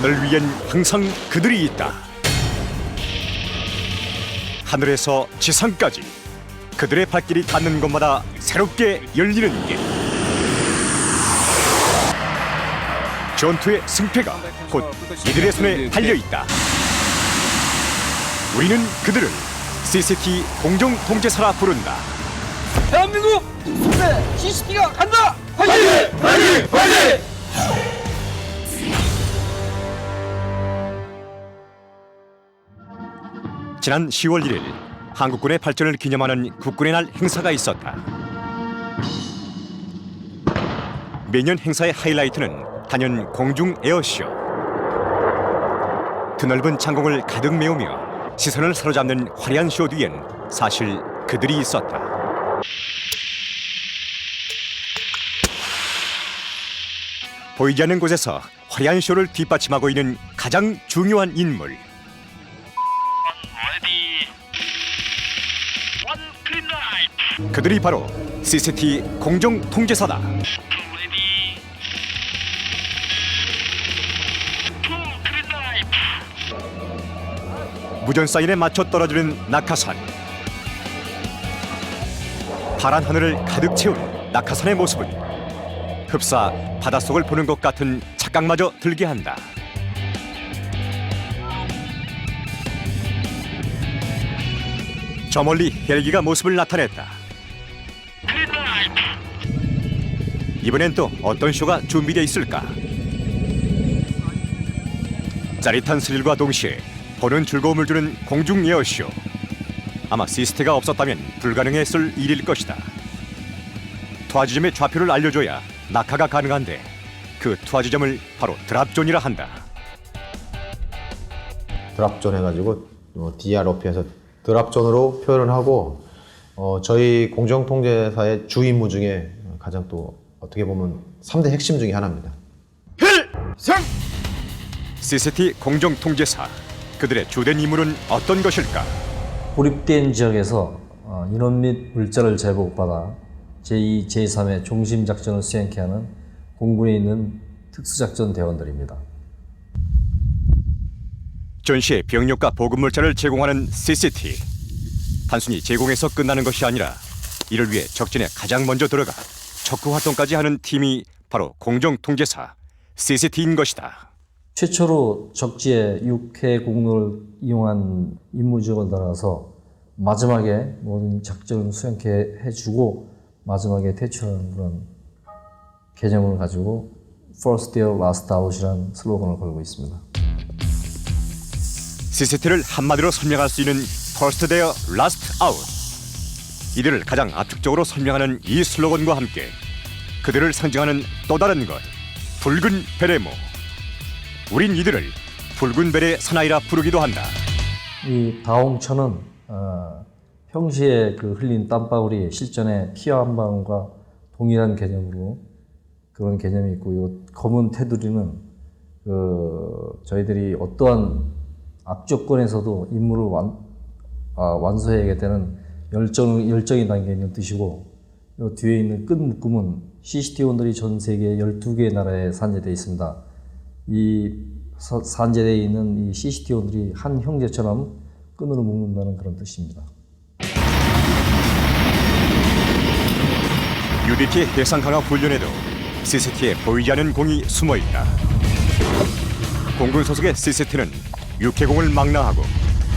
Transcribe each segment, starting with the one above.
하늘을 위엔 항상 그들이 있다. 하늘에서 지상까지 그들의 발길이 닿는 곳마다 새롭게 열리는 길. 전투의 승패가 곧 이들의 손에 달려있다. 우리는 그들을 CCT 공정통제사라 부른다. 대한민국 수배 CCT가 간다! 화이팅! 화이팅! 화이팅! 지난 10월 1일 한국군의 발전을 기념하는 국군의 날 행사가 있었다. 매년 행사의 하이라이트는 단연 공중 에어쇼. 드넓은 창공을 가득 메우며 시선을 사로잡는 화려한 쇼 뒤엔 사실 그들이 있었다. 보이지 않는 곳에서 화려한 쇼를 뒷받침하고 있는 가장 중요한 인물. 그들이 바로 CCT 공정통제사다. 무전 사인에 맞춰 떨어지는 낙하산. 파란 하늘을 가득 채운 낙하산의 모습은 흡사 바닷속을 보는 것 같은 착각마저 들게 한다. 저 멀리 헬기가 모습을 나타냈다. 이번엔 또 어떤 쇼가 준비되어 있을까? 짜릿한 스릴과 동시에 보는 즐거움을 주는 공중 에어쇼. 아마 시스템가 없었다면 불가능했을 일일 것이다. 투하 지점의 좌표를 알려줘야 낙하가 가능한데 그 투하 지점을 바로 드랍존이라 한다. 드랍존 해가지고 DROP에서 드랍존으로 표현을 하고 저희 공정통제사의 주 임무 중에 가장 또 어떻게 보면 3대 핵심 중에 하나입니다. 필승! CCT 공정통제사, 그들의 주된 임무는 어떤 것일까? 고립된 지역에서 인원 및 물자를 제보받아 제2, 제3의 중심작전을 수행케 하는 공군에 있는 특수작전 대원들입니다. 전시에 병력과 보급물자를 제공하는 CCT. 단순히 제공해서 끝나는 것이 아니라 이를 위해 적진에 가장 먼저 들어가 척후 활동까지 하는 팀이 바로 공정통제사 CCT인 것이다. 최초로 적지에 육해 공로를 이용한 임무지역을 따라서 마지막에 모든 작전을 수행케 해주고 마지막에 퇴출하는 그런 개념을 가지고 First There, Last Out이라는 슬로건을 걸고 있습니다. CCT를 한마디로 설명할 수 있는 First There, Last Out. 이들을 가장 압축적으로 설명하는 이 슬로건과 함께 그들을 상징하는 또 다른 것, 붉은 베레모. 우린 이들을 붉은 베레 사나이라 부르기도 한다. 이 다홍천은 평시에 그 흘린 땀방울이 실전의 피와 한 방울과 동일한 개념으로 그런 개념이 있고, 요 검은 테두리는 저희들이 어떠한 앞조건에서도 임무를 완수해야 되는 열정이 담겨 있는 뜻이고, 요 뒤에 있는 끝 묶음은 CCT원들이 전 세계 12개의 나라에 산재되어 있습니다. 이 산재되어 있는 이 CCT원들이 한 형제처럼 끈으로 묶는다는 그런 뜻입니다. UDT 해상 강화 훈련에도 CCT에 보이지 않는 공이 숨어 있다. 공군 소속의 CCT는 육해공을 망라하고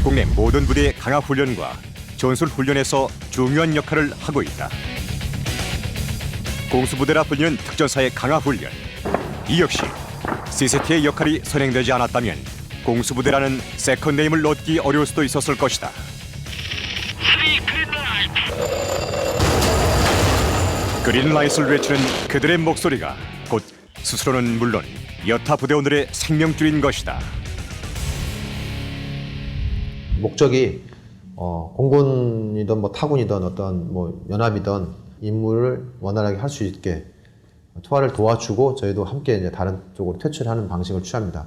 국내 모든 부대의 강화 훈련과 전술 훈련에서 중요한 역할을 하고 있다. 공수부대라 불리는 특전사의 강화 훈련, 이 역시 CCT의 역할이 선행되지 않았다면 공수부대라는 세컨 네임을 얻기 어려울 수도 있었을 것이다. 그린라이트를 외치는 그들의 목소리가 곧 스스로는 물론 여타 부대원들의 생명줄인 것이다. 목적이 공군이든 뭐 타군이든 어떤 뭐 연합이든 임무를 원활하게 할 수 있게 투하를 도와주고 저희도 함께 이제 다른 쪽으로 퇴출하는 방식을 취합니다.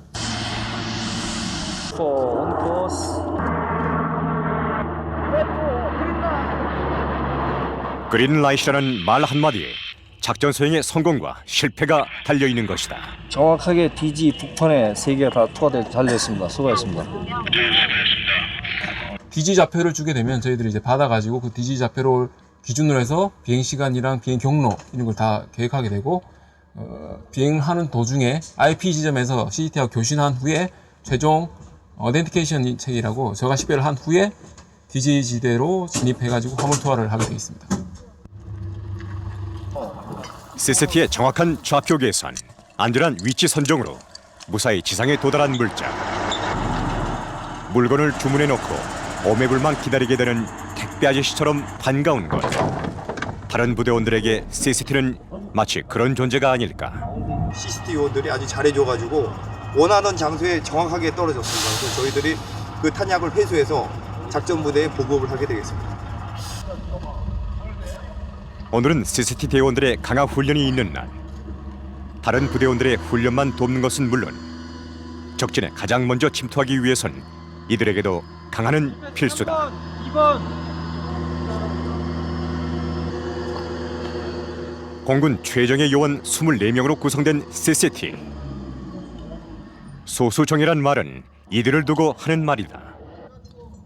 그린라이트라는 말 한마디에 작전 수행의 성공과 실패가 달려있는 것이다. 정확하게 DG 북판에 3개가 다 투하돼 달려있습니다. 수고하셨습니다. DG 좌표를 주게 되면 저희들이 이제 받아가지고 그 DG 좌표를 기준으로 해서 비행 시간이랑 비행 경로 이런 걸 다 계획하게 되고 비행하는 도중에 IP 지점에서 CCT와 교신한 후에 최종 어덴티케이션 체계라고 저가 식별을 한 후에 DG 지대로 진입해가지고 화물 투하를 하게 되어 있습니다. CCT의 정확한 좌표 계산, 안전한 위치 선정으로 무사히 지상에 도달한 물자. 물건을 주문해 놓고 오매불만 기다리게 되는 택배 아저씨처럼 반가운 것. 다른 부대원들에게 CCT는 마치 그런 존재가 아닐까. CCT 요원들이 아주 잘해줘가지고 원하는 장소에 정확하게 떨어졌습니다. 그래서 저희들이 그 탄약을 회수해서 작전 부대에 보급을 하게 되겠습니다. 오늘은 CCT 대원들의 강화 훈련이 있는 날. 다른 부대원들의 훈련만 돕는 것은 물론 적진에 가장 먼저 침투하기 위해선 이들에게도 강화는 필수다. 2번. 공군 최정예 요원 24명으로 구성된 CCT. 소수정예란 말은 이들을 두고 하는 말이다.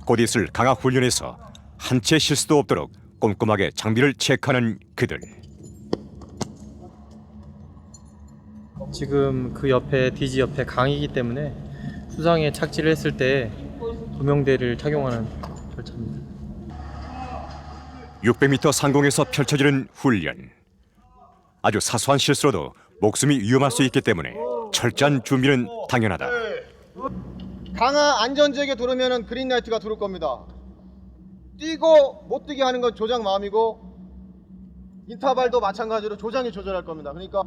곧 있을 강화 훈련에서 한 채 실수도 없도록 꼼꼼하게 장비를 체크하는 그들. 지금 그 옆에 DG 옆에 강이기 때문에 수상에 착지를 했을 때 조명대를 착용하는 절차입니다. 600m 상공에서 펼쳐지는 훈련. 아주 사소한 실수로도 목숨이 위험할 수 있기 때문에 철저한 준비는 당연하다. 강화 안전지역에 들어오면 그린라이트가 들어올 겁니다. 뛰고 못 뛰게 하는 건 조장 마음이고 인터벌도 마찬가지로 조장이 조절할 겁니다. 그러니까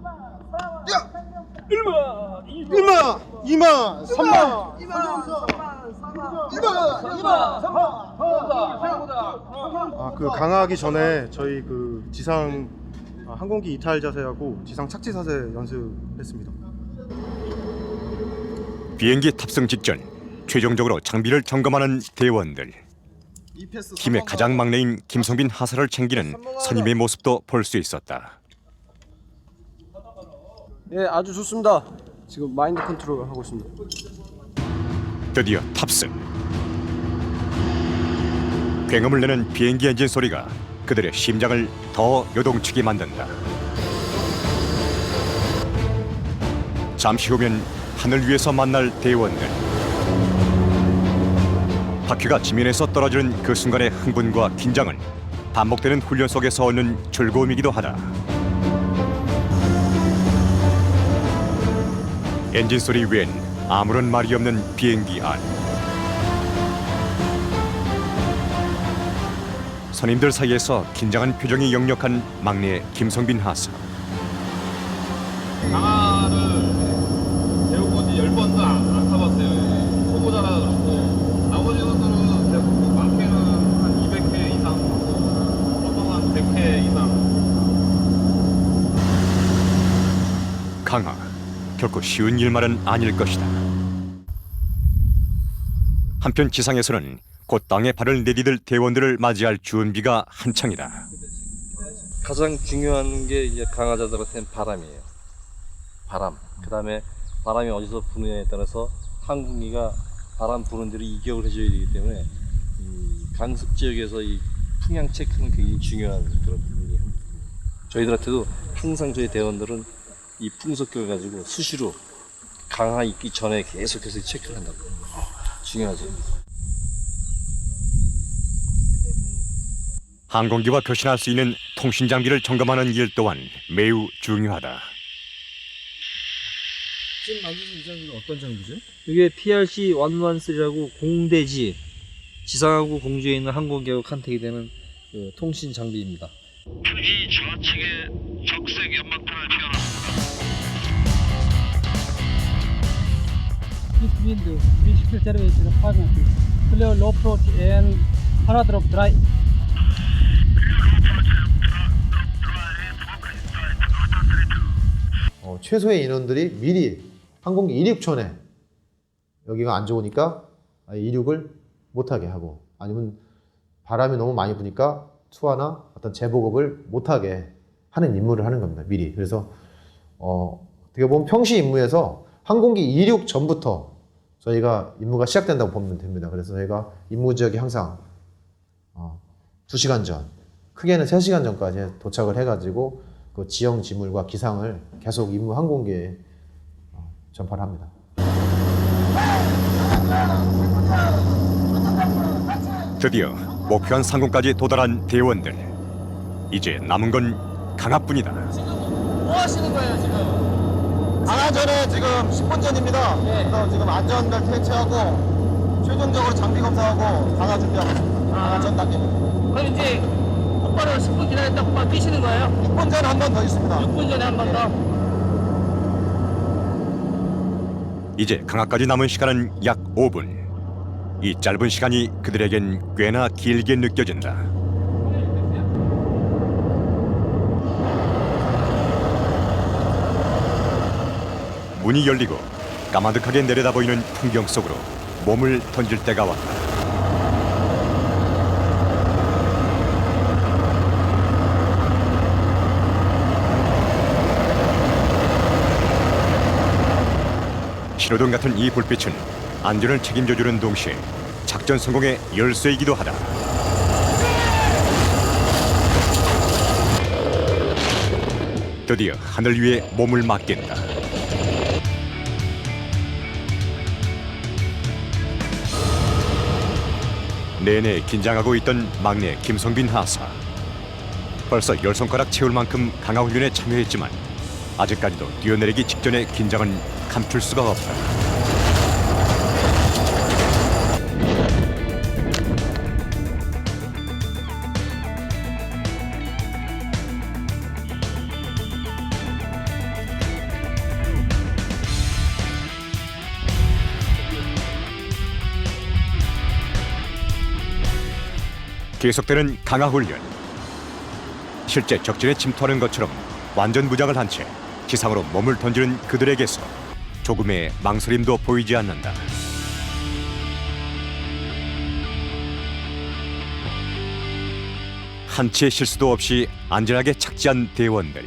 1만, 2만, 3만, 3만. 그 강화하기 전에 저희 그 지상 항공기 이탈 자세하고 지상 착지 자세 연습했습니다. 비행기 탑승 직전 최종적으로 장비를 점검하는 대원들. 팀의 가장 막내인 김성빈 하사를 챙기는 선임의 모습도 볼 수 있었다. 네, 아주 좋습니다. 지금 마인드 컨트롤 하고 있습니다. 드디어 탑승. 굉음을 내는 비행기 엔진 소리가 그들의 심장을 더 요동치게 만든다. 잠시 후면 하늘 위에서 만날 대원들. 바퀴가 지면에서 떨어지는 그 순간의 흥분과 긴장은 반복되는 훈련 속에서 얻는 즐거움이기도 하다. 엔진 소리 외엔 아무런 말이 없는 비행기 안. 선임들 사이에서 긴장한 표정이 역력한 막내 김성빈 하사. 강화를 배우고 10번도 안 타봤어요. 초보자라 그렇고 나머지 것들은 대부분 많게는 한 200회 이상, 보통 한 100회 이상. 강화, 결코 쉬운 일만은 아닐 것이다. 한편 지상에서는 곧 땅에 발을 내디딜 대원들을 맞이할 준비가 한창이다. 가장 중요한 게 이제 강화자들한테는 바람이에요. 바람. 그다음에 바람이 어디서 부느냐에 따라서 항공기가 바람 부는 대로 이격을 해줘야 되기 때문에 이 강습 지역에서 이 풍향 체크는 굉장히 중요한 그런 부분이 한 부분이에요. 저희들한테도 항상 저희 대원들은 이 풍속격을 가지고 수시로 강화 있기 전에 계속해서 체크를 한다고. 중요하죠. 항공기와 교신할 수 있는 통신 장비를 점검하는 일 또한 매우 중요하다. 지금 만드신 이 장비는 어떤 장비죠? 이게 PRC-113라고 공대지 지상하고 공중에 있는 항공기하고 컨택이 되는 그 통신 장비입니다. 표지 좌측에 적색 연막탄을 튀어나왔습니다. Wind 360 derivation requirement. Clear low approach and hard drop dry. 최소의 인원들이 미리 항공기 이륙 전에 여기가 안 좋으니까 이륙을 못하게 하고, 아니면 바람이 너무 많이 부니까 투하나 어떤 재보급을 못하게 하는 임무를 하는 겁니다, 미리. 그래서 어떻게 보면 평시 임무에서 항공기 이륙 전부터 저희가 임무가 시작된다고 보면 됩니다. 그래서 저희가 임무 지역에 항상 2시간 전, 크게는 3시간 전까지 도착을 해가지고 그 지형 지물과 기상을 계속 임무 항공기에 전파를 합니다. 드디어 목표한 상공까지 도달한 대원들. 이제 남은 건 강압뿐이다. 뭐 하시는 거예요 지금? 강화 전에 지금 10분 전입니다. 그래서 지금 안전벨트 해체하고 최종적으로 장비 검사하고 강화 준비하고 있습니다. 강화 전 단계. 그럼 이제 똑바로 10분 기다렸다 곧바로 뛰시는 거예요? 6분 전에 한 번 더 있습니다. 6분 전에 한 번 더? 이제 강압까지 남은 시간은 약 5분. 이 짧은 시간이 그들에겐 꽤나 길게 느껴진다. 문이 열리고 까마득하게 내려다보이는 풍경 속으로 몸을 던질 때가 왔다. 신호등 같은 이 불빛은 안전을 책임져주는 동시에 작전 성공의 열쇠이기도 하다. 드디어 하늘 위에 몸을 맡긴다. 내내 긴장하고 있던 막내 김성빈 하사. 벌써 10손가락 채울 만큼 강화 훈련에 참여했지만 아직까지도 뛰어내리기 직전의 긴장은 감출 수가 없다. 계속되는 강화 훈련. 실제 적진에 침투하는 것처럼 완전 무장을 한 채 지상으로 몸을 던지는 그들에게서 조금의 망설임도 보이지 않는다. 한치의 실수도 없이 안전하게 착지한 대원들.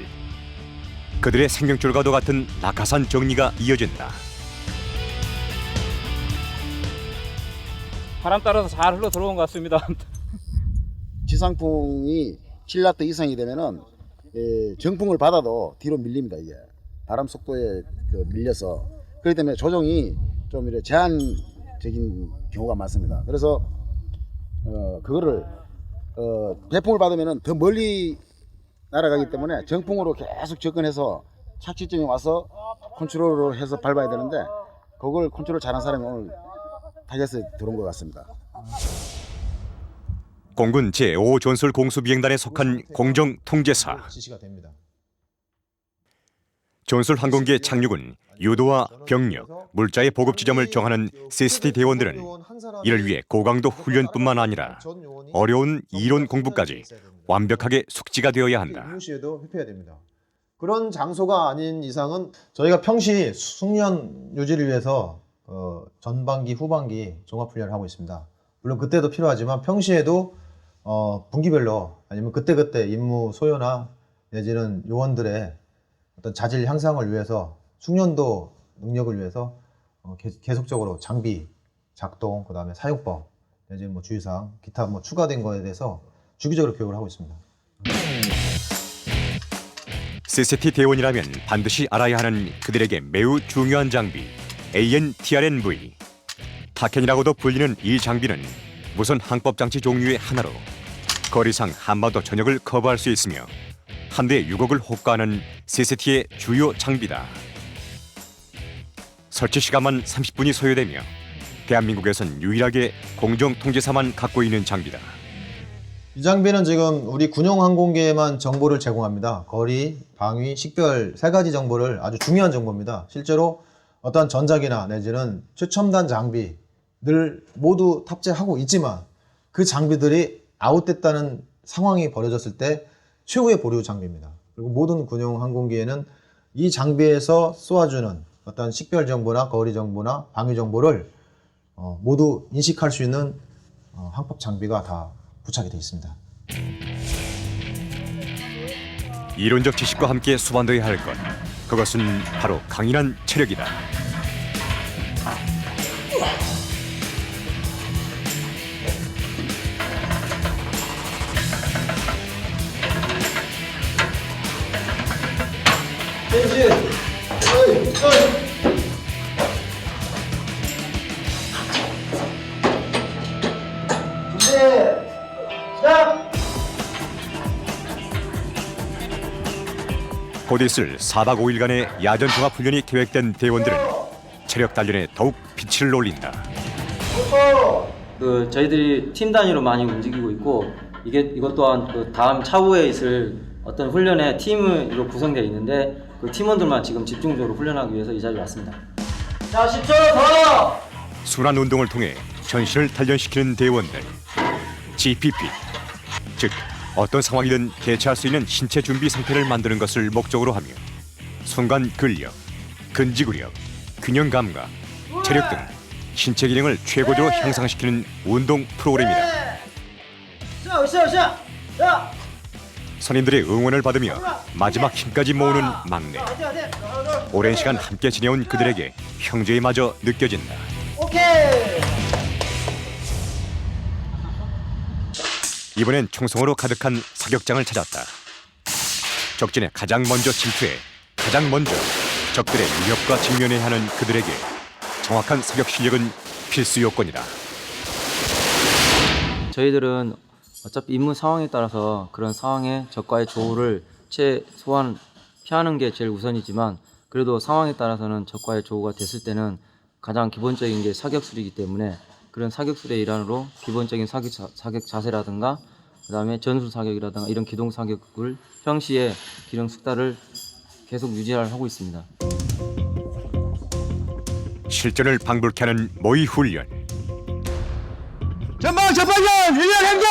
그들의 생명줄과도 같은 낙하산 정리가 이어진다. 바람 따라서 잘 흘러 들어온 것 같습니다. 지상풍이 7나트 이상이 되면은 정풍을 받아도 뒤로 밀립니다. 이게 바람 속도에 밀려서, 그렇기 때문에 조정이 좀 이렇게 제한적인 경우가 많습니다. 그래서 그거를 대풍을 받으면은 더 멀리 날아가기 때문에 정풍으로 계속 접근해서 착지점에 와서 컨트롤을 해서 밟아야 되는데, 그걸 컨트롤 잘한 사람이 오늘 타겟에 들어온 것 같습니다. 공군 제5 전술 공수비행단에 속한 공정통제사. 지시가 됩니다. 전술 항공기의 착륙은 유도와 병력, 물자의 보급 지점을 정하는 CST 대원들은 이를 위해 고강도 훈련뿐만 아니라 어려운 이론 공부까지 완벽하게 숙지가 되어야 한다. 임무 시에도 회피해야 됩니다. 그런 장소가 아닌 이상은 저희가 평시 숙련 유지를 위해서 전반기, 후반기 종합훈련을 하고 있습니다. 물론 그때도 필요하지만 평시에도 분기별로 아니면 그때그때 임무 소요나 내지는 요원들의 어떤 자질 향상을 위해서 숙련도 능력을 위해서 계속적으로 장비 작동, 그 다음에 사용법, 내지는 뭐 주의사항, 기타 뭐 추가된 거에 대해서 주기적으로 교육을 하고 있습니다. CCT 대원이라면 반드시 알아야 하는 그들에게 매우 중요한 장비, AN/TRN-V. 타켄이라고도 불리는 이 장비는 무선 항법장치 종류의 하나로 거리상 한반도 전역을 커버할 수 있으며 한 대 6억을 호가하는 CCT의 주요 장비다. 설치 시간만 30분이 소요되며 대한민국에선 유일하게 공정통제사만 갖고 있는 장비다. 이 장비는 지금 우리 군용 항공기에만 정보를 제공합니다. 거리, 방위, 식별 3가지 정보를 아주 중요한 정보입니다. 실제로 어떤 전자기나 내지는 최첨단 장비들 모두 탑재하고 있지만 그 장비들이 아웃됐다는 상황이 벌어졌을 때 최후의 보류 장비입니다. 그리고 모든 군용 항공기에는 이 장비에서 쏘아주는 어떤 식별 정보나 거리 정보나 방위 정보를 모두 인식할 수 있는 항법 장비가 다 부착이 되어 있습니다. 이론적 지식과 함께 수반되어야 할 것, 그것은 바로 강인한 체력이다. 곧 있을 4박 5일간의 야전 종합훈련이 계획된 대원들은 체력 단련에 더욱 빛을 올린다. 저희들이 팀 단위로 많이 움직이고 있고 이것 또한 다음 차후에 있을 어떤 훈련의 팀으로 구성되어 있는데 그 팀원들만 지금 집중적으로 훈련하기 위해서 이 자리에 왔습니다. 자, 10초 더! 순환 운동을 통해 전신을 단련시키는 대원들, GPP, 즉 어떤 상황이든 대처할 수 있는 신체 준비 상태를 만드는 것을 목적으로 하며 순간 근력, 근지구력, 균형 감각, 체력 등 신체 기능을 최고조로 향상시키는 운동 프로그램이다. 선임들의 응원을 받으며 마지막 힘까지 모으는 막내. 오랜 시간 함께 지내온 그들에게 형제의마저 느껴진다. 이번엔 총성으로 가득한 사격장을 찾았다. 적진에 가장 먼저 침투해 가장 먼저 적들의 위협과 직면해야 하는 그들에게 정확한 사격 실력은 필수 요건이다. 저희들은 어차피 임무 상황에 따라서 그런 상황에 적과의 조우를 최소한 피하는 게 제일 우선이지만 그래도 상황에 따라서는 적과의 조우가 됐을 때는 가장 기본적인 게 사격술이기 때문에 그런 사격술의 일환으로 기본적인 사격 자세라든가 그 다음에 전술 사격이라든가 이런 기동 사격을 평시에 기능 숙달을 계속 유지하고 있습니다. 실전을 방불케 하는 모의 훈련. 전방 전방전 1년 행제!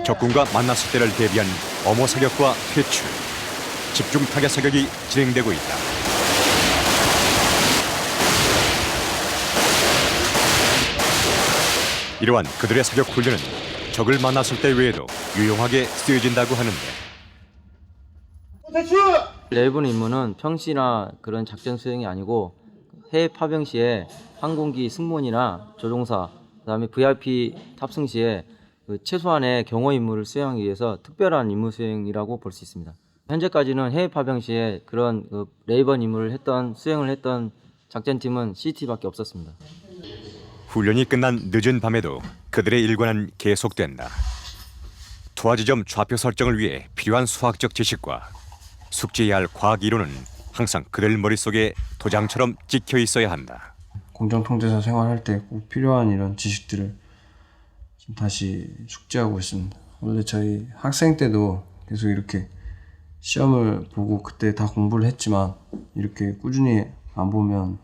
적군과 만났을 때를 대비한 엄호 사격과 퇴출, 집중 타격 사격이 진행되고 있다. 이러한 그들의 사격 훈련은 적을 만났을 때 외에도 유용하게 쓰여진다고 하는데 레이븐 임무는 평시나 그런 작전 수행이 아니고 해외 파병 시에 항공기 승무원이나 조종사, 그다음에 VIP 탑승 시에 최소한의 경호 임무를 수행하기 위해서 특별한 임무 수행이라고 볼 수 있습니다. 현재까지는 해외 파병 시에 그런 레이번 임무를 수행을 했던 작전팀은 CT밖에 없었습니다. 훈련이 끝난 늦은 밤에도 그들의 일과는 계속된다. 투하 지점 좌표 설정을 위해 필요한 수학적 지식과 숙지해야 할 과학 이론은 항상 그들 머릿속에 도장처럼 찍혀 있어야 한다. 공정통제사 생활할 때 꼭 필요한 이런 지식들을 좀 다시 숙지하고 있습니다. 원래 저희 학생 때도 계속 이렇게 시험을 보고 그때 다 공부를 했지만 이렇게 꾸준히 안 보면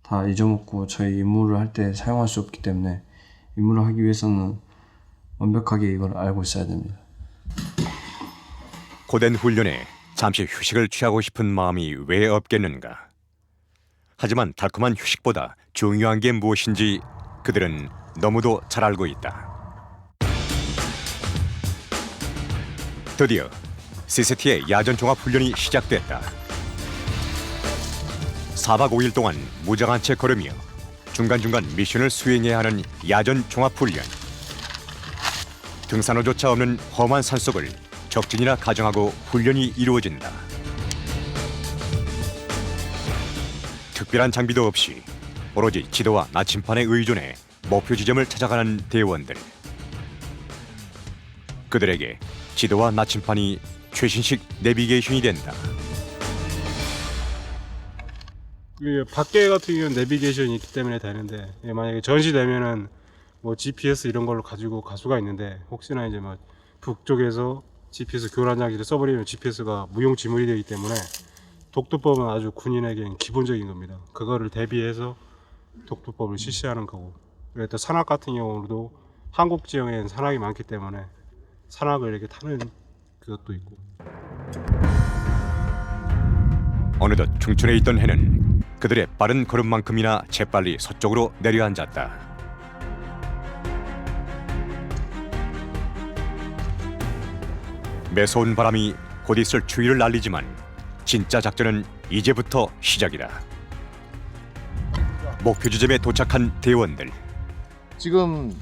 다 잊어먹고 저희 임무를 할 때 사용할 수 없기 때문에 임무를 하기 위해서는 완벽하게 이걸 알고 있어야 됩니다. 고된 훈련에 잠시 휴식을 취하고 싶은 마음이 왜 없겠는가. 하지만 달콤한 휴식보다 중요한 게 무엇인지 그들은 너무도 잘 알고 있다. 드디어 CCT의 야전 종합 훈련이 시작됐다. 4박 5일 동안 무장한 채 걸으며 중간중간 미션을 수행해야 하는 야전 종합 훈련. 등산로조차 없는 험한 산속을 적진이라 가정하고 훈련이 이루어진다. 특별한 장비도 없이 오로지 지도와 나침판에 의존해 목표 지점을 찾아가는 대원들. 그들에게 지도와 나침판이 최신식 내비게이션이 된다. 밖에 같은 경우는 내비게이션이 있기 때문에 되는데 만약에 전시되면은 뭐 GPS 이런 걸로 가지고 갈 수가 있는데 혹시나 이제 뭐 북쪽에서 GPS 교란 장치를 써버리면 GPS가 무용지물이 되기 때문에 독도법은 아주 군인에게는 기본적인 겁니다. 그거를 대비해서 독도법을 실시하는 거고, 그리고 또 산악 같은 경우도 한국 지형에는 산악이 많기 때문에 산악을 이렇게 타는 그것도 있고. 어느덧 중촌에 있던 해는 그들의 빠른 걸음만큼이나 재빨리 서쪽으로 내려앉았다. 매서운 바람이 곧 있을 추위를 날리지만 진짜 작전은 이제부터 시작이다. 목표 지점에 도착한 대원들. 지금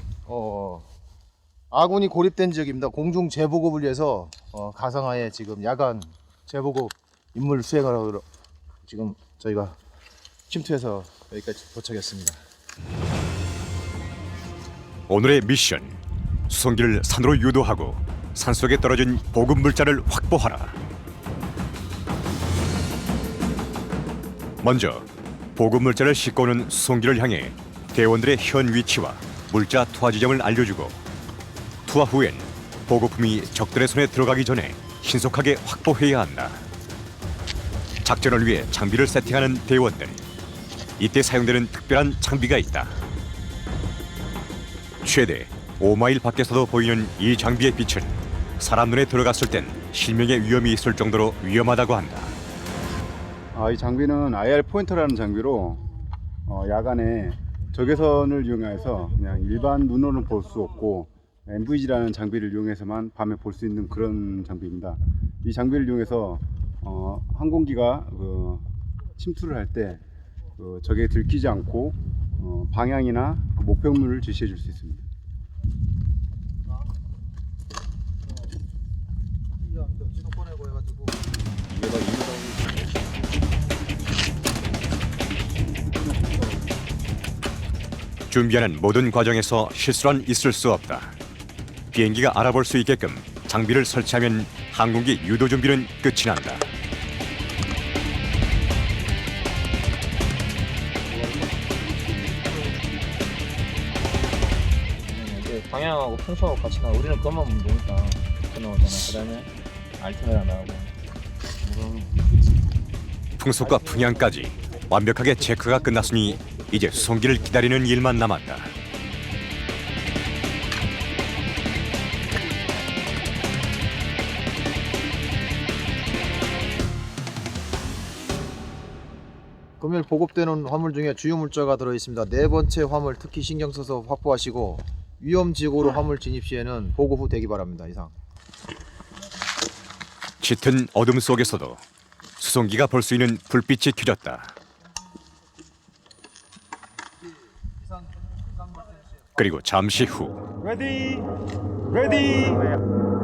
아군이 고립된 지역입니다. 공중 재보급을 위해서 가상하에 지금 야간 재보급 임무를 수행하러 지금 저희가 침투해서 여기까지 도착했습니다. 오늘의 미션, 수송기를 산으로 유도하고 산속에 떨어진 보급 물자를 확보하라. 먼저 보급 물자를 싣고 오는 수송기를 향해 대원들의 현 위치와 물자 투하 지점을 알려주고, 투하 후엔 보급품이 적들의 손에 들어가기 전에 신속하게 확보해야 한다. 작전을 위해 장비를 세팅하는 대원들. 이때 사용되는 특별한 장비가 있다. 최대 5마일 밖에서도 보이는 이 장비의 빛은 사람 눈에 들어갔을 땐 실명의 위험이 있을 정도로 위험하다고 한다. 이 장비는 IR 포인터라는 장비로 야간에 적외선을 이용해서 그냥 일반 눈으로는 볼 수 없고 NVG라는 장비를 이용해서만 밤에 볼 수 있는 그런 장비입니다. 이 장비를 이용해서 항공기가 침투를 할 때 적에 들키지 않고 방향이나 목표물을 제시해 줄 수 있습니다. 준비하는 모든 과정에서 실수란 있을 수 없다. 비행기가 알아볼 수 있게끔 장비를 설치하면 항공기 유도 준비는 끝이 난다. 방향하고 풍속하고 같이 나. 우리는 그것만 보면 되니까 그 나오잖아. 그다음에 알테메라 나오고. 풍속과 풍향까지 완벽하게 체크가 끝났으니 이제 수송기를 기다리는 일만 남았다. 금일 보급되는 화물 중에 주요 물자가 들어있습니다. 네 번째 화물 특히 신경 써서 확보하시고 위험 지역으로 화물 진입 시에는 보급 후 대기 바랍니다. 이상. 짙은 어둠 속에서도 수송기가 볼 수 있는 불빛이 켜졌다. 그리고 잠시 후 레디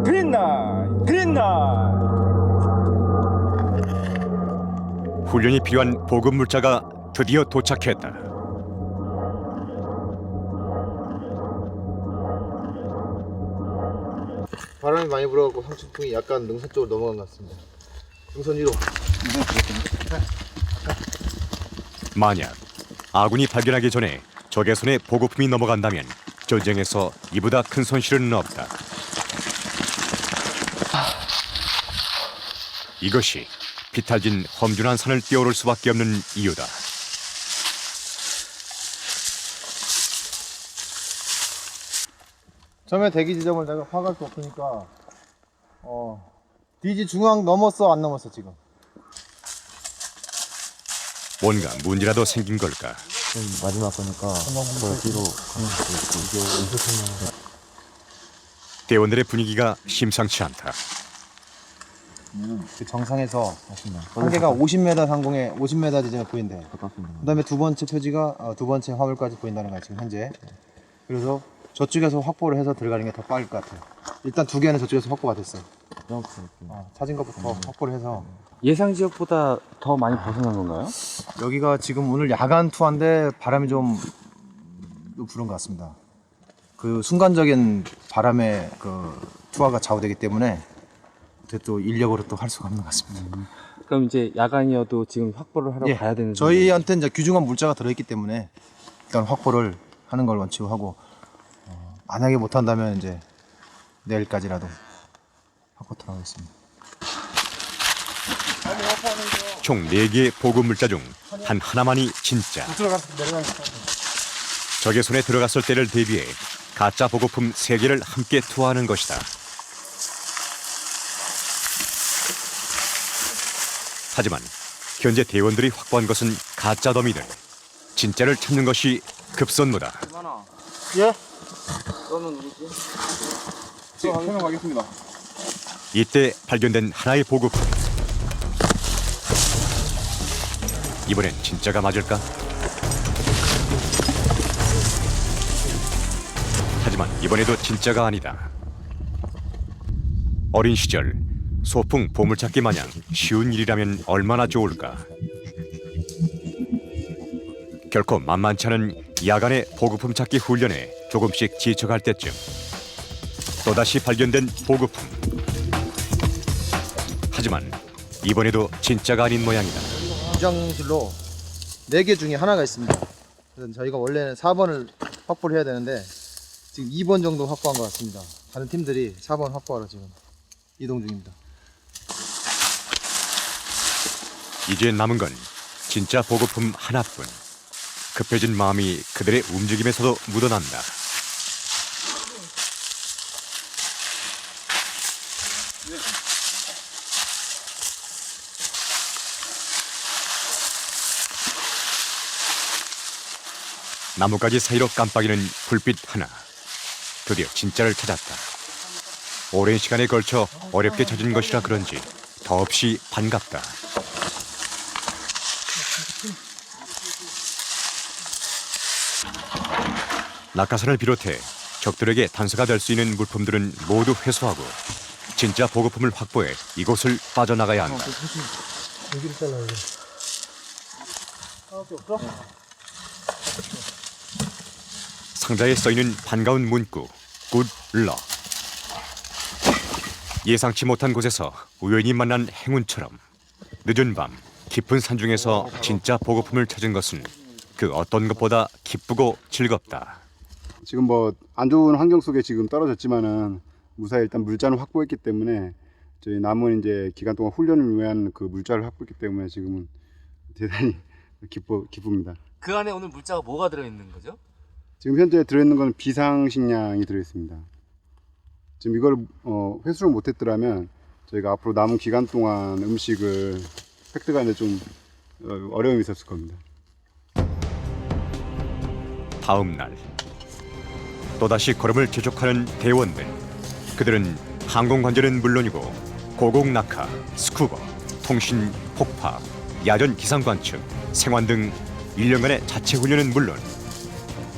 그린라이트 훈련이 필요한 보급 물자가 드디어 도착했다. 바람이 많이 불어가고 상층풍이 약간 능선 쪽으로 넘어간 것 같습니다. 능선 위로. 만약 아군이 발견하기 전에 적의 손에 보급품이 넘어간다면 전쟁에서 이보다 큰 손실은 없다. 이것이 비탈진 험준한 산을 뛰어오를 수밖에 없는 이유다. 처음에 대기 지점을 내가 파악할 수 없으니까 DG 중앙 넘었어 안 넘었어 지금? 뭔가 문제라도 생긴 걸까? 마지막 거니까 저 뒤로 가면 이게 대원들의 분위기가 심상치 않다. 그 정상에서 한계가 50m 상공에 50m 지점에 보인대. 그다음에 두 번째 표지가 두 번째 화물까지 보인다는 거야 지금 현재. 그래서 저쪽에서 확보를 해서 들어가는 게 더 빠를 것 같아요. 일단 두 개는 저쪽에서 확보가 됐어요. 찾은 것부터 확보를 해서. 예상 지역보다 더 많이 벗어난 건가요? 여기가 지금 오늘 야간 투하인데 바람이 좀 불은 것 같습니다. 그 순간적인 바람에 그 투하가 좌우되기 때문에 또 인력으로 또 할 수가 없는 것 같습니다. 그럼 이제 야간이어도 지금 확보를 하러 예, 가야 되는 저희한테 이제 귀중한 물자가 들어있기 때문에 일단 확보를 하는 걸 원칙으로 하고 만약에 못한다면 이제 내일까지라도 확보 들어가겠습니다. 총 4개의 보급 물자 중 단 하나만이 진짜. 적의 손에 들어갔을 때를 대비해 가짜 보급품 3개를 함께 투하하는 것이다. 하지만 현재 대원들이 확보한 것은 가짜 더미들. 진짜를 찾는 것이 급선무다. 예? 그러면 누구지? 설명하겠습니다. 이때 발견된 하나의 보급품. 이번엔 진짜가 맞을까? 하지만 이번에도 진짜가 아니다. 어린 시절 소풍 보물찾기 마냥 쉬운 일이라면 얼마나 좋을까. 결코 만만치 않은 야간의 보급품 찾기 훈련에 조금씩 지쳐갈 때쯤 또다시 발견된 보급품. 하지만 이번에도 진짜가 아닌 모양이다. 무장실로 4개 중에 하나가 있습니다. 그래서 저희가 원래는 4번을 확보를 해야 되는데 지금 2번 정도 확보한 것 같습니다. 다른 팀들이 4번 확보하러 지금 이동 중입니다. 이제 남은 건 진짜 보급품 하나뿐. 급해진 마음이 그들의 움직임에서도 묻어난다. 나뭇가지 사이로 깜빡이는 불빛 하나. 드디어 진짜를 찾았다. 오랜 시간에 걸쳐 어렵게 찾은 것이라 그런지 더없이 반갑다. 낙하산을 비롯해 적들에게 단서가 될 수 있는 물품들은 모두 회수하고 진짜 보급품을 확보해 이곳을 빠져나가야 한다. 여기를 잘라야 돼. 하나밖에 없어? 상자에 써있는 반가운 문구 굿럭. 예상치 못한 곳에서 우연히 만난 행운처럼 늦은 밤 깊은 산중에서 진짜 보급품을 찾은 것은 그 어떤 것보다 기쁘고 즐겁다. 지금 뭐 안 좋은 환경 속에 지금 떨어졌지만은 무사히 일단 물자는 확보했기 때문에 저희 남은 이제 기간 동안 훈련을 위한 그 물자를 확보했기 때문에 지금은 대단히 기쁩니다. 그 안에 오늘 물자가 뭐가 들어있는 거죠? 지금 현재 들어있는 건 비상식량이 들어있습니다. 지금 이걸 회수를 못했더라면 저희가 앞으로 남은 기간 동안 음식을 획득하는데 좀 어려움이 있었을 겁니다. 다음 날 또다시 걸음을 재촉하는 대원들. 그들은 항공관제는 물론이고 고공낙하, 스쿠버, 통신, 폭파, 야전 기상관측, 생환 등 1년간의 자체 훈련은 물론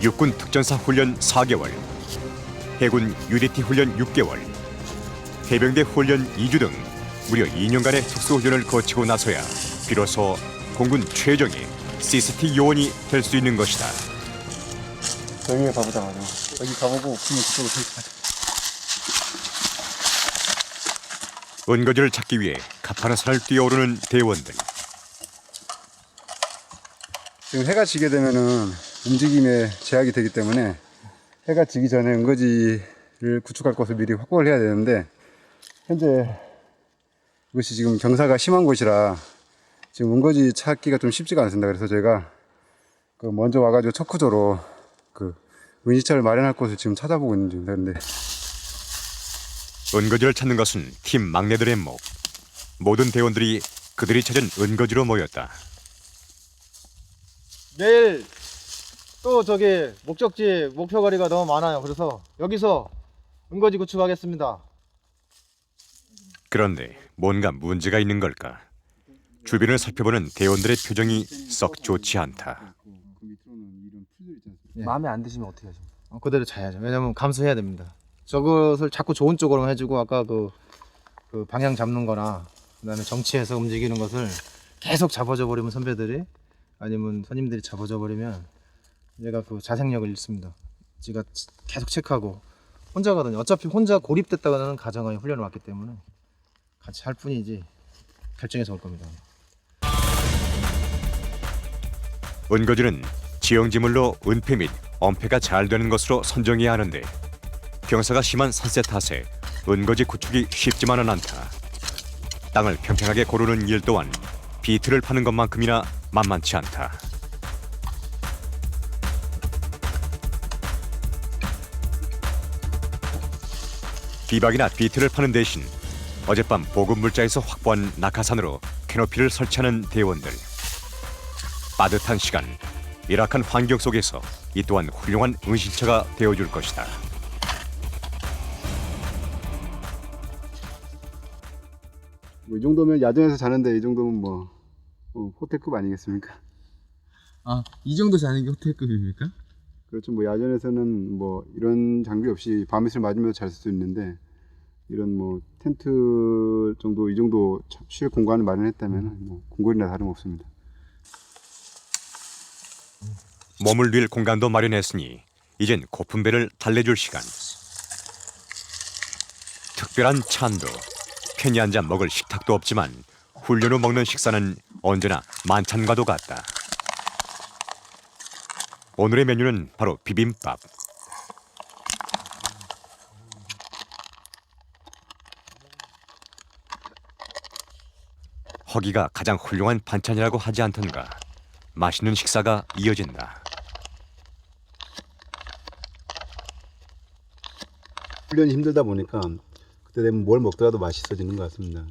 육군 특전사 훈련 4개월, 해군 UDT 훈련 6개월, 해병대 훈련 2주 등 무려 2년간의 특수훈련을 거치고 나서야 비로소 공군 최정의 CCT 요원이 될 수 있는 것이다. 여기 가보자. 여기 가보고 없으면 그쪽으로 가자. 은거지를 찾기 위해 가파른 산을 뛰어오르는 대원들. 지금 해가 지게 되면은 움직임에 제약이 되기 때문에 해가 지기 전에 은거지를 구축할 곳을 미리 확보를 해야 되는데 현재 이것이 지금 경사가 심한 곳이라 지금 은거지 찾기가 좀 쉽지가 않습니다. 그래서 저희가 먼저 와가지고 첫 구조로 은시처를 마련할 곳을 지금 찾아보고 있는 중입니다. 근데 은거지를 찾는 것은 팀 막내들의 목. 모든 대원들이 그들이 찾은 은거지로 모였다. 내일 또 저기 목적지 목표 거리가 너무 많아요. 그래서 여기서 은거지 구축하겠습니다. 그런데 뭔가 문제가 있는 걸까? 주변을 살펴보는 대원들의 표정이 썩 좋지 않다. 마음에 안 드시면 어떻게 하죠? 그대로 자야죠. 왜냐면 감수해야 됩니다. 저것을 자꾸 좋은 쪽으로 해주고 아까 그 방향 잡는 거나 그다음에 정치해서 움직이는 것을 계속 잡아줘 버리면 선배들이 아니면 선임들이 잡아줘 버리면 얘가 그 자생력을 잃습니다. 제가 계속 체크하고 혼자 가더니 어차피 혼자 고립됐다가는 가정하에 훈련을 왔기 때문에 같이 할 뿐이지 결정해서 올 겁니다. 은거지는 지형지물로 은폐 및 엄폐가 잘 되는 것으로 선정해야 하는데 경사가 심한 산세 탓에 은거지 구축이 쉽지만은 않다. 땅을 평평하게 고르는 일 또한 비트를 파는 것만큼이나 만만치 않다. 비박이나 비트를 파는 대신 어젯밤 보급 물자에서 확보한 낙하산으로 캐노피를 설치하는 대원들. 빠듯한 시간, 열악한 환경 속에서 이 또한 훌륭한 은신처가 되어줄 것이다. 뭐 이 정도면 야전에서 자는데 이 정도면 뭐 호텔급 아니겠습니까? 아, 이 정도 자는 게 호텔급입니까? 그렇죠. 뭐 야전에서는 뭐 이런 장비 없이 밤이슬 맞으면서 잘 수 있는데 이런 뭐 텐트 정도 이 정도 쉴 공간을 마련했다면 뭐 궁궐이나 다름없습니다. 몸을 릴 공간도 마련했으니 이젠 고픈 배를 달래줄 시간. 특별한 찬도, 편히 앉아 먹을 식탁도 없지만 훈련 후 먹는 식사는 언제나 만찬과도 같다. 오늘의 메뉴는 바로 비빔밥. 허기가 가장 훌륭한 반찬이라고 하지 않던가. 맛있는 식사가 이어진다. 훈련이 힘들다 보니까 그때 되면 뭘 먹더라도 맛있어지는 것 같습니다.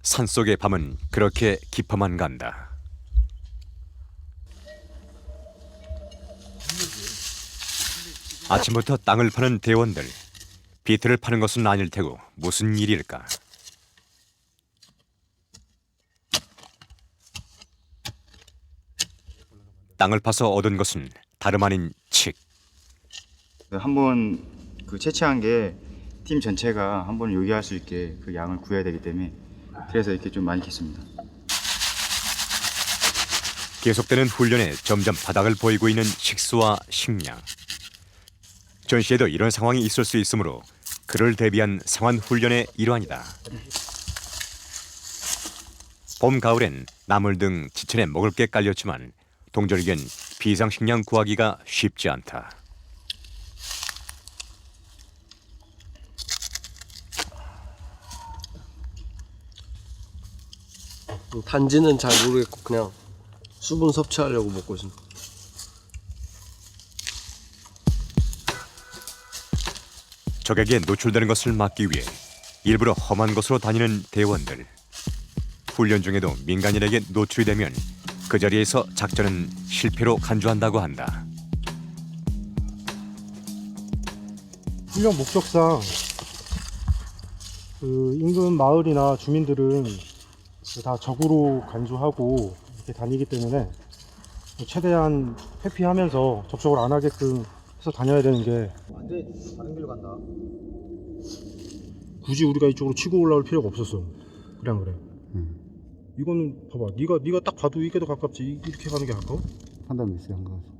산속의 밤은 그렇게 깊어만 간다. 아침부터 땅을 파는 대원들. 비트를 파는 것은 아닐 테고 무슨 일일까? 땅을 파서 얻은 것은 다름 아닌 칡. 한번 그 채취한 게 팀 전체가 한 번 요기할 수 있게 그 양을 구해야 되기 때문에 그래서 이렇게 좀 많이 캤습니다. 계속되는 훈련에 점점 바닥을 보이고 있는 식수와 식량. 전시에도 이런 상황이 있을 수 있으므로 그를 대비한 상환 훈련의 일환이다. 봄, 가을엔 나물 등 지천에 먹을 게 깔렸지만 동절기엔 비상식량 구하기가 쉽지 않다. 단지는 잘 모르겠고 그냥 수분 섭취하려고 먹고 있습니다. 적에게 노출되는 것을 막기 위해 일부러 험한 곳으로 다니는 대원들. 훈련 중에도 민간인에게 노출이 되면 그 자리에서 작전은 실패로 간주한다고 한다. 훈련 목적상 그 인근 마을이나 주민들은 다 적으로 간주하고 이렇게 다니기 때문에 최대한 회피하면서 접촉을 안 하게끔 해서 다녀야 되는 게 완전히 다른 길로 간다. 굳이 우리가 이쪽으로 치고 올라올 필요가 없었어. 그래 안 그래? 이거는 봐봐. 네가 딱 봐도 이게 더 가깝지. 이렇게 가는 게 가까워? 판단 미스한 것 같습니다.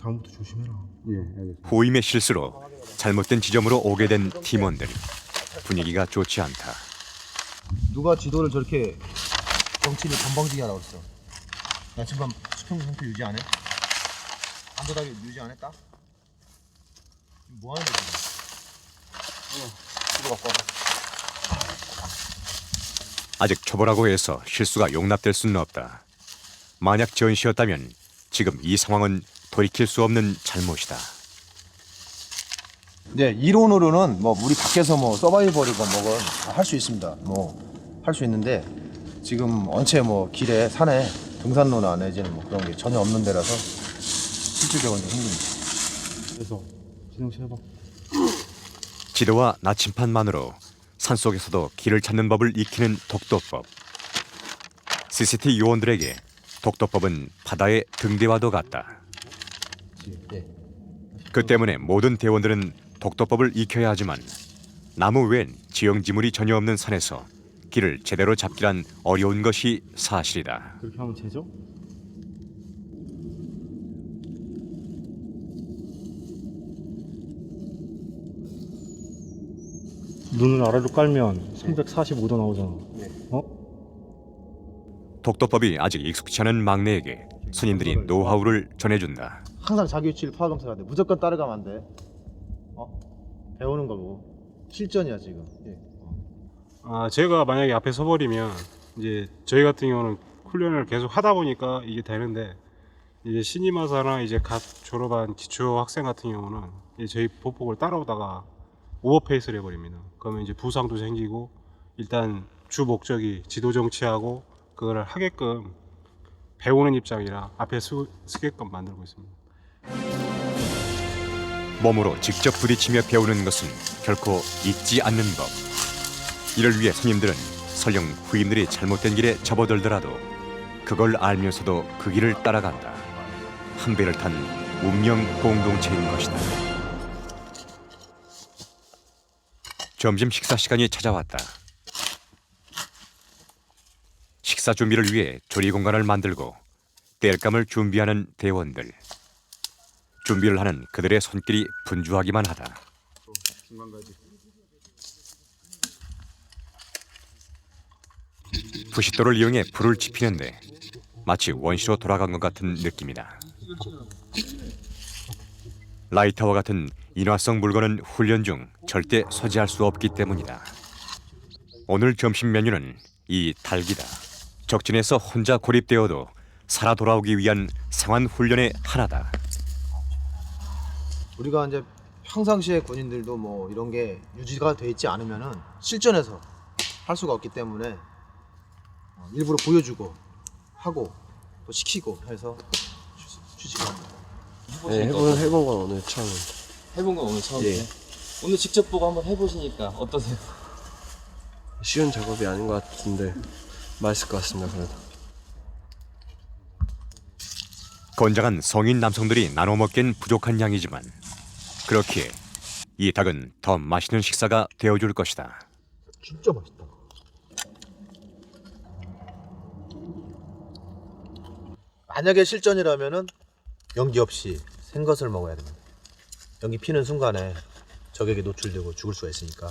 다음부터 조심해라. 예, 알겠습니다. 후임의 실수로 잘못된 지점으로 오게 된 팀원들. 분위기가 좋지 않다. 누가 지도를 저렇게 정치를 건방지게 하라고 했어? 나 지금 수평 상태 유지 안 해? 안전하게 유지 안 했다? 지금 뭐 하는 거지? 지도 갖고 와봐. 아직 초보라고 해서 실수가 용납될 수는 없다. 만약 전시였다면 지금 이 상황은 돌이킬 수 없는 잘못이다. 네, 이론으로는 뭐 우리 밖에서 뭐 서바이벌이고 뭐건 할 수 있습니다. 뭐 할 수 있는데 지금 언체 뭐 길에 산에 등산로나 내지는 뭐 그런 게 전혀 없는 데라서 실질적으로 좀 힘듭니다. 그래서 진행시 해봐. 지도와 나침판만으로 산속에서도 길을 찾는 법을 익히는 독도법. CCT 요원들에게 독도법은 바다의 등대와도 같다. 그 때문에 모든 대원들은 독도법을 익혀야 하지만 나무 외엔 지형지물이 전혀 없는 산에서 길을 제대로 잡기란 어려운 것이 사실이다. 그렇게 하면 되죠? 눈을 아래로 깔면 345도 나오잖아. 독도법이 아직 익숙치 않은 막내에게 스님들이 노하우를 전해준다. 항상 자기 위치를 파악하면서 가야 돼. 무조건 따라가면 안 돼. 배우는 거고 실전이야 지금. 제가 만약에 앞에 서버리면 이제 저희 같은 경우는 훈련을 계속 하다 보니까 이게 되는데, 이제 신임 와서나 이제 갓 졸업한 기초 학생 같은 경우는 이제 저희 보폭을 따라오다가 오버페이스를 해버립니다. 그러면 이제 부상도 생기고, 일단 주 목적이 지도 정치하고 그걸 하게끔 배우는 입장이라 앞에 서게끔 만들고 있습니다. 몸으로 직접 부딪히며 배우는 것은 결코 잊지 않는 법. 이를 위해 스님들은 설령 후임들이 잘못된 길에 접어들더라도 그걸 알면서도 그 길을 따라간다. 한 배를 탄 운명 공동체인 것이다. 점심 식사 시간이 찾아왔다. 식사 준비를 위해 조리 공간을 만들고 땔감을 준비하는 대원들. 준비를 하는 그들의 손길이 분주하기만 하다. 부싯돌을 이용해 불을 지피는데 마치 원시로 돌아간 것 같은 느낌이다. 라이터와 같은 인화성 물건은 훈련 중 절대 소지할 수 없기 때문이다. 오늘 점심 메뉴는 이 닭이다. 적진에서 혼자 고립되어도 살아 돌아오기 위한 생환 훈련의 하나다. 우리가 이제 평상시에 군인들도 뭐 이런 게 유지가 돼 있지 않으면은 실전에서 할 수가 없기 때문에 일부러 보여주고 하고 또 시키고 해서 취직합니다. 네, 해본 건 오늘 처음입니다. 해본 건 오늘 처음이에요? 예. 오늘 직접 보고 한번 해보시니까 어떠세요? 쉬운 작업이 아닌 것 같은데 맛있을 것 같습니다. 그래도. 건장한 성인 남성들이 나눠 먹기엔 부족한 양이지만 그렇기에 이 닭은 더 맛있는 식사가 되어줄 것이다. 진짜 맛있다. 만약에 실전이라면은 연기 없이 생것을 먹어야 됩니다. 연기 피는 순간에 적에게 노출되고 죽을 수가 있으니까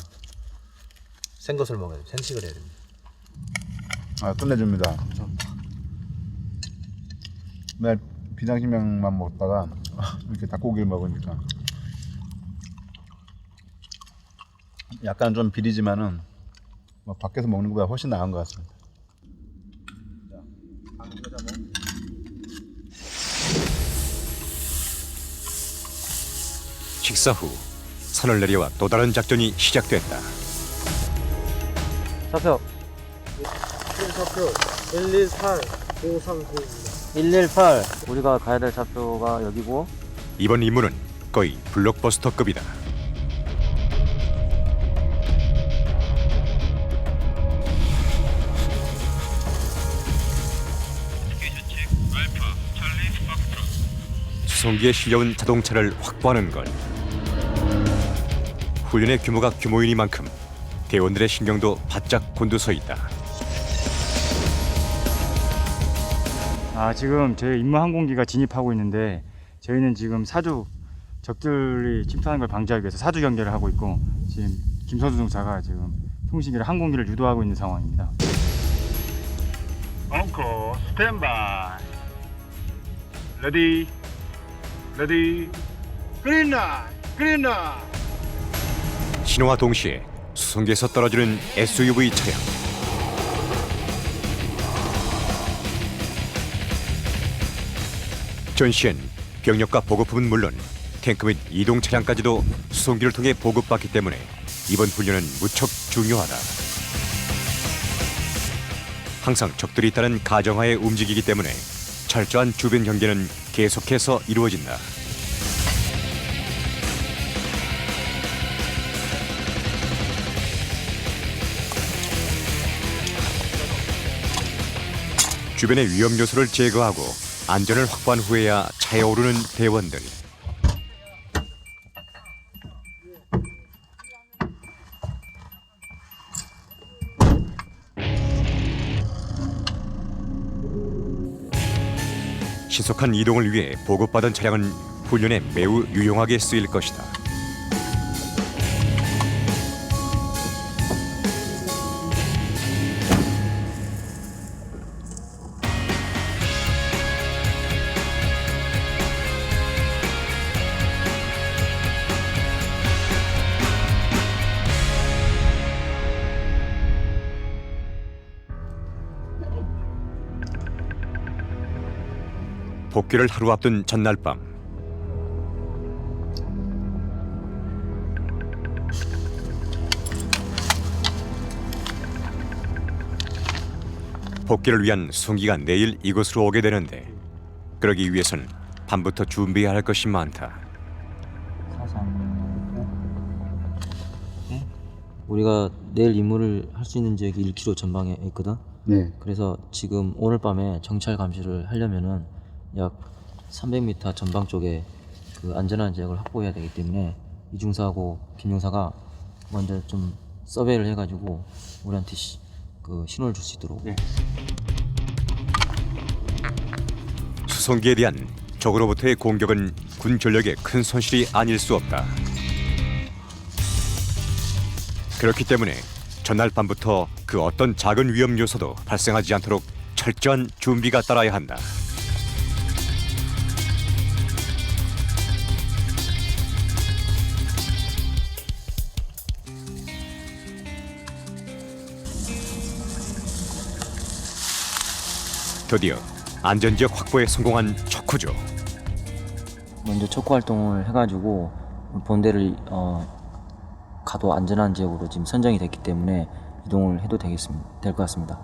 생것을 먹어야 돼요. 생식을 해야 됩니다. 끝내줍니다. 맨날 비장식량만 먹다가 이렇게 닭고기를 먹으니까 약간 좀 비리지만은 밖에서 먹는 것보다 훨씬 나은 것 같습니다. 식사 후 산을 내려와 또 다른 작전이 시작됐다. 좌표 좌표 118 539입니다. 118 우리가 가야 될 좌표가 여기고, 이번 임무는 거의 블록버스터급이다. 수송기에 실려온 자동차를 확보하는 것. 훈련의 규모가 규모이니만큼 대원들의 신경도 바짝 곤두서 있다. 지금 저희 임무 항공기가 진입하고 있는데, 저희는 지금 사주 적들이 침투하는 걸 방지하기 위해서 사주 경계를 하고 있고, 지금 김선수 중사가 지금 통신기를 항공기를 유도하고 있는 상황입니다. 엉커 스탠바이. 레디 그린라이트. 신호와 동시에 수송기에서 떨어지는 SUV 차량. 전시엔 병력과 보급품은 물론 탱크 및 이동 차량까지도 수송기를 통해 보급받기 때문에 이번 훈련은 무척 중요하다. 항상 적들이 있다는 가정하에 움직이기 때문에 철저한 주변 경계는 계속해서 이루어진다. 주변의 위험 요소를 제거하고 안전을 확보한 후에야 차에 오르는 대원들. 신속한 이동을 위해 보급받은 차량은 훈련에 매우 유용하게 쓰일 것이다. 복귀를 하루 앞둔 전날 밤, 복귀를 위한 수송기가 내일 이곳으로 오게 되는데 그러기 위해선 밤부터 준비해야 할 것이 많다. 우리가 내일 임무를 할 수 있는 지역이 1km 전방에 있거든. 네. 그래서 지금 오늘 밤에 정찰 감시를 하려면은 약 300m 전방 쪽에 그 안전한 지역을 확보해야 되기 때문에 이중사하고 김중사가 먼저 좀 서베이를 해가지고 우리한테 그 신호를 줄 수 있도록. 수송기에 대한 적으로부터의 공격은 군 전력에 큰 손실이 아닐 수 없다. 그렇기 때문에 전날 밤부터 그 어떤 작은 위험 요소도 발생하지 않도록 철저한 준비가 따라야 한다. 드디어 안전지역 확보에 성공한 척후조. 먼저 척후 활동을 해가지고 본대를 가도 안전한 지역으로 지금 선정이 됐기 때문에 이동을 해도 될 것 같습니다.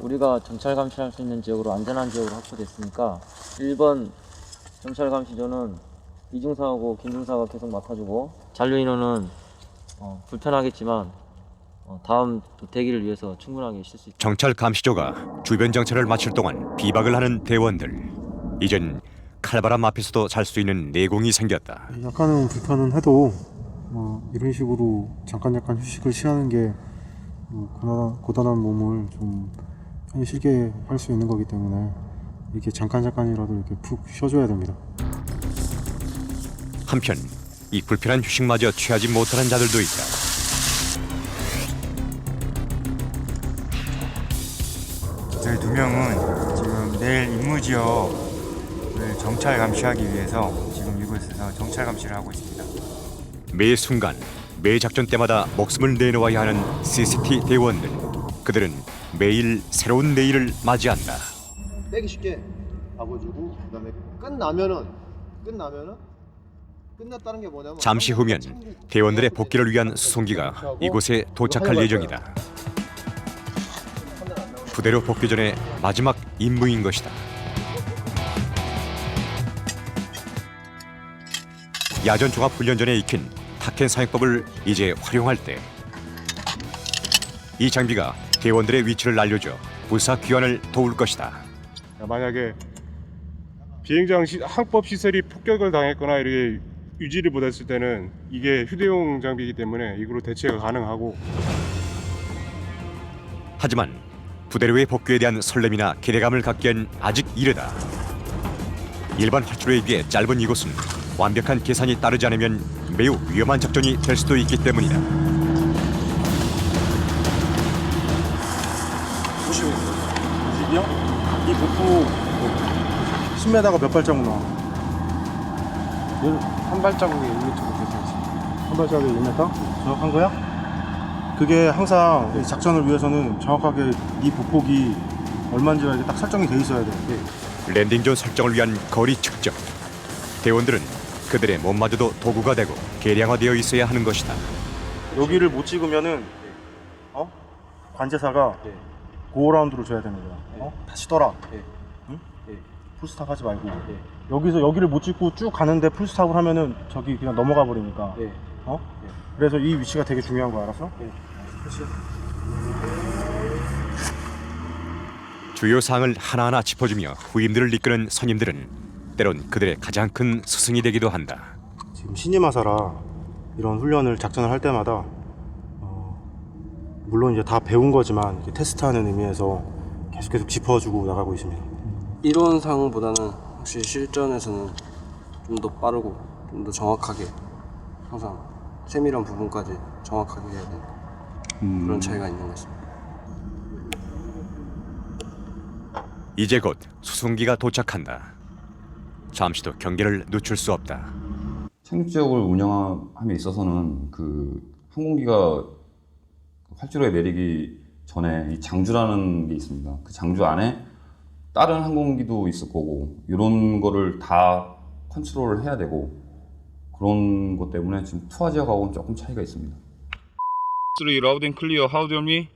우리가 정찰 감시할 수 있는 지역으로 안전한 지역으로 확보됐으니까 1번 정찰 감시조는 이중사하고 김중사가 계속 맡아주고 잔류 인원은 불편하겠지만 다음 대기를 위해서 충분하게 쉴 수 있다. 정찰 감시조가 주변 정찰을 마칠 동안 비박을 하는 대원들. 이젠 칼바람 앞에서도 잘 수 있는 내공이 생겼다. 약간은 불편은 해도 이런 식으로 잠깐 휴식을 취하는 게 고단한 몸을 좀 편히 쉬게 할 수 있는 거기 때문에 이렇게 잠깐이라도 이렇게 푹 쉬어줘야 됩니다. 한편 이 불편한 휴식마저 취하지 못하는 자들도 있다. 저희 2명은 지금 내일 임무 지역을 정찰 감시하기 위해서 지금 이곳에서 정찰 감시를 하고 있습니다. 매 순간, 매 작전 때마다 목숨을 내놓아야 하는 CCT 대원들. 그들은 매일 새로운 내일을 맞이한다. 빼기 쉽게 잡아주고 그다음에 끝났다는 게 뭐냐면 잠시 후면 대원들의 복귀를 위한 수송기가 이곳에 도착할 예정이다. 부대로 복귀 전에 마지막 임무인 것이다. 야전 종합훈련전에 익힌 타켄 사용법을 이제 활용할 때 이 장비가 대원들의 위치를 알려줘 부사 귀환을 도울 것이다. 만약에 비행장 항법 시설이 폭격을 당했거나 이렇게 유지를 못했을 때는 이게 휴대용 장비이기 때문에 이걸로 대체가 가능하고. 하지만 부대로의 복귀에 대한 설렘이나 기대감을 갖기엔 아직 이르다. 일반 활주로에 비해 짧은 이곳은 완벽한 계산이 따르지 않으면 매우 위험한 작전이 될 수도 있기 때문이다. 보시면요, 이 목포 10m가 몇 발자국 나와? 한 발자국에 1m로 되어 있습니다. 한 발자국에 1m? 정확한 거야? 그게 항상 이 작전을 위해서는 정확하게 이 보폭이 얼마인지가 이렇게 딱 설정이 돼 있어야 돼. 랜딩존 설정을 위한 거리 측정. 대원들은 그들의 몸마저도 도구가 되고 계량화되어 있어야 하는 것이다. 여기를 못 찍으면은 관제사가 고어라운드로 줘야 되는 거야. 다시 떠라. 응? 풀스탑 하지 말고 여기서 여기를 못 찍고 쭉 가는데 풀스탑을 하면은 저기 그냥 넘어가 버리니까. 그래서 이 위치가 되게 중요한 거 알았어? 그렇지. 주요 사항을 하나하나 짚어주며 후임들을 이끄는 선임들은 때론 그들의 가장 큰 스승이 되기도 한다. 지금 신임하사라 이런 훈련을 작전을 할 때마다 물론 이제 다 배운 거지만 이렇게 테스트하는 의미에서 계속 짚어주고 나가고 있습니다. 이론상보다는 확실히 실전에서는 좀 더 빠르고 좀 더 정확하게 항상 세밀한 부분까지 정확하게 해야 되는 그런 차이가 있는 것 같습니다. 이제 곧 수송기가 도착한다. 잠시도 경계를 늦출 수 없다. 착륙지역을 운영함에 있어서는 그 항공기가 활주로에 내리기 전에 이 장주라는 게 있습니다. 그 장주 안에 다른 항공기도 있을 거고 이런 거를 다 컨트롤을 해야 되고 그런 것 때문에 지금 투하 지역하고는 조금 차이가 있습니다. 3 loud and clear. How do you mean?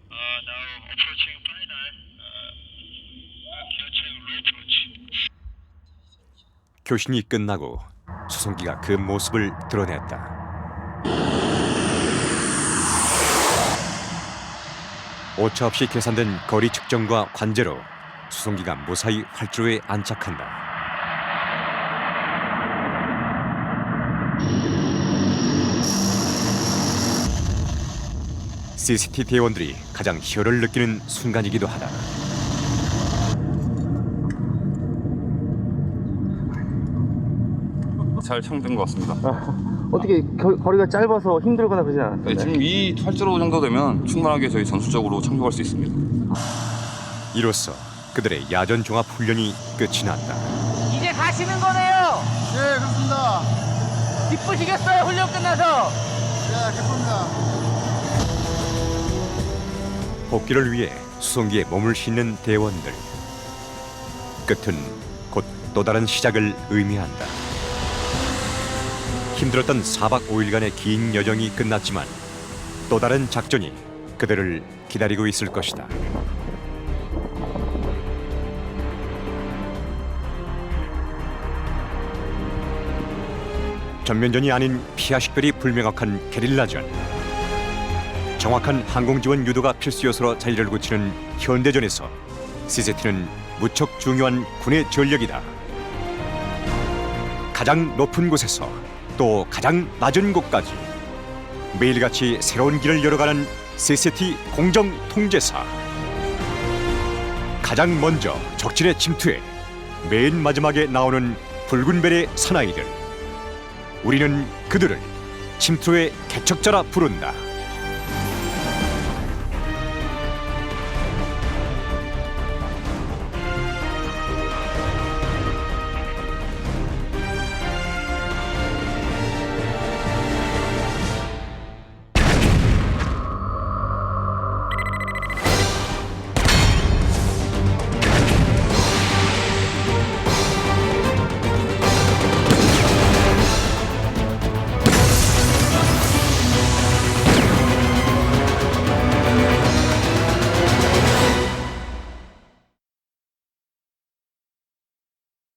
교신이 끝나고 수송기가 그 모습을 드러냈다. 오차없이 계산된 거리 측정과 관제로 수송기가 무사히 활주로에 안착한다. CCT 대원들이 가장 희열을 느끼는 순간이기도 하다. 잘 착륙된 것 같습니다. 어떻게 거리가 짧아서 힘들거나 그러진 않았어요? 네, 지금 이 활주로 정도 되면 충분하게 저희 전술적으로 착륙할 수 있습니다. 이로써 그들의 야전 종합 훈련이 끝이 났다. 이제 가시는 거네요. 네, 그렇습니다. 기쁘시겠어요, 훈련 끝나서? 네, 기쁩니다. 복귀를 위해 수송기에 몸을 싣는 대원들. 끝은 곧 또 다른 시작을 의미한다. 힘들었던 4박 5일간의 긴 여정이 끝났지만 또 다른 작전이 그들을 기다리고 있을 것이다. 전면전이 아닌 피하식별이 불명확한 게릴라전. 정확한 항공지원 유도가 필수 요소로 자리를 굳히는 현대전에서 CCT는 무척 중요한 군의 전력이다. 가장 높은 곳에서 또 가장 낮은 곳까지 매일같이 새로운 길을 열어가는 CCT 공정 통제사. 가장 먼저 적진의 침투에 맨 마지막에 나오는 붉은 벨의 사나이들. 우리는 그들을 침투의 개척자라 부른다.